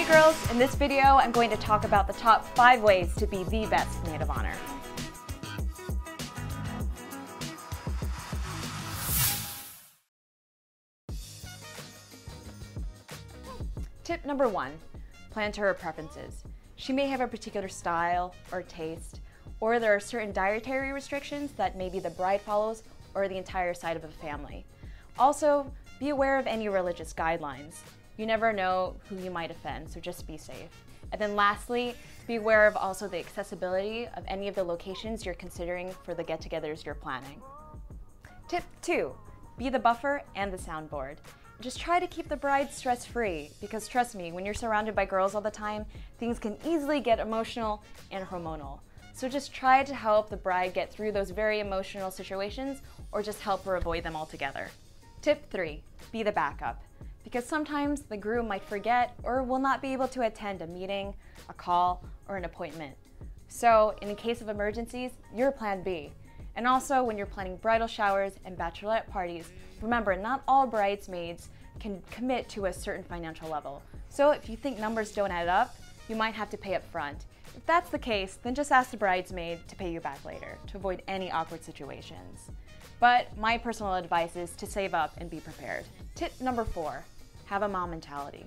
Hey girls, in this video I'm going to talk about the top 5 ways to be the best maid of honor. Tip number 1, plan to her preferences. She may have a particular style or taste, or there are certain dietary restrictions that maybe the bride follows or the entire side of the family. Also, be aware of any religious guidelines. You never know who you might offend, so just be safe. And then lastly, be aware of also the accessibility of any of the locations you're considering for the get-togethers you're planning. Tip 2, be the buffer and the soundboard. Just try to keep the bride stress-free, because trust me, when you're surrounded by girls all the time, things can easily get emotional and hormonal. So just try to help the bride get through those very emotional situations, or just help her avoid them altogether. Tip 3, be the backup. Because sometimes the groom might forget or will not be able to attend a meeting, a call, or an appointment. So, in the case of emergencies, you're plan B. And also, when you're planning bridal showers and bachelorette parties, remember, not all bridesmaids can commit to a certain financial level. So if you think numbers don't add up, you might have to pay up front. If that's the case, then just ask the bridesmaid to pay you back later to avoid any awkward situations. But my personal advice is to save up and be prepared. Tip number 4, have a mom mentality.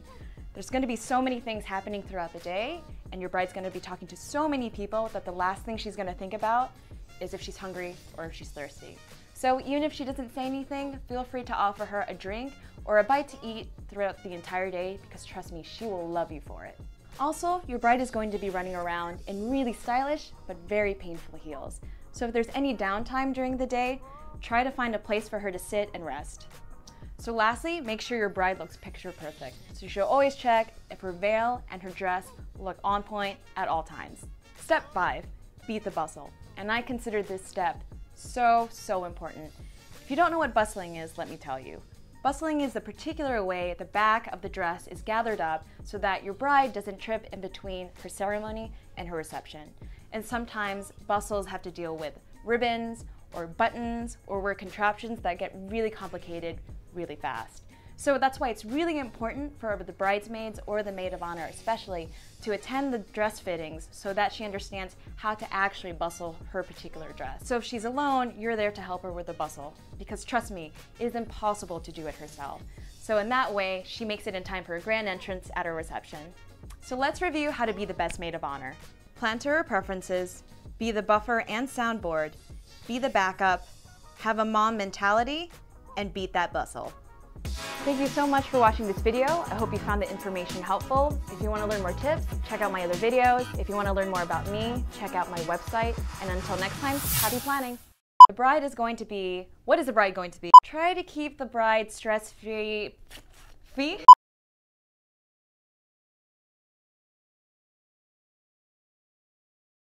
There's going to be so many things happening throughout the day, and your bride's going to be talking to so many people that the last thing she's going to think about is if she's hungry or if she's thirsty. So even if she doesn't say anything, feel free to offer her a drink or a bite to eat throughout the entire day, because trust me, she will love you for it. Also, your bride is going to be running around in really stylish but very painful heels. So if there's any downtime during the day, try to find a place for her to sit and rest. So lastly, make sure your bride looks picture perfect. So you should always check if her veil and her dress look on point at all times. Step 5, beat the bustle. And I consider this step so important. If you don't know what bustling is, let me tell you. Bustling is the particular way the back of the dress is gathered up so that your bride doesn't trip in between her ceremony and her reception. And sometimes bustles have to deal with ribbons or buttons or wear contraptions that get really complicated really fast. So that's why it's really important for the bridesmaids or the maid of honor especially to attend the dress fittings so that she understands how to actually bustle her particular dress. So if she's alone, you're there to help her with the bustle, because trust me, it is impossible to do it herself. So in that way, she makes it in time for a grand entrance at her reception. So let's review how to be the best maid of honor. Plan to her preferences, be the buffer and soundboard, be the backup, have a mom mentality, and beat that bustle. Thank you so much for watching this video. I hope you found the information helpful. If you want to learn more tips, check out my other videos. If you want to learn more about me, check out my website. And until next time, happy planning. The bride is going to be, what is the bride going to be? Try to keep the bride stress-free.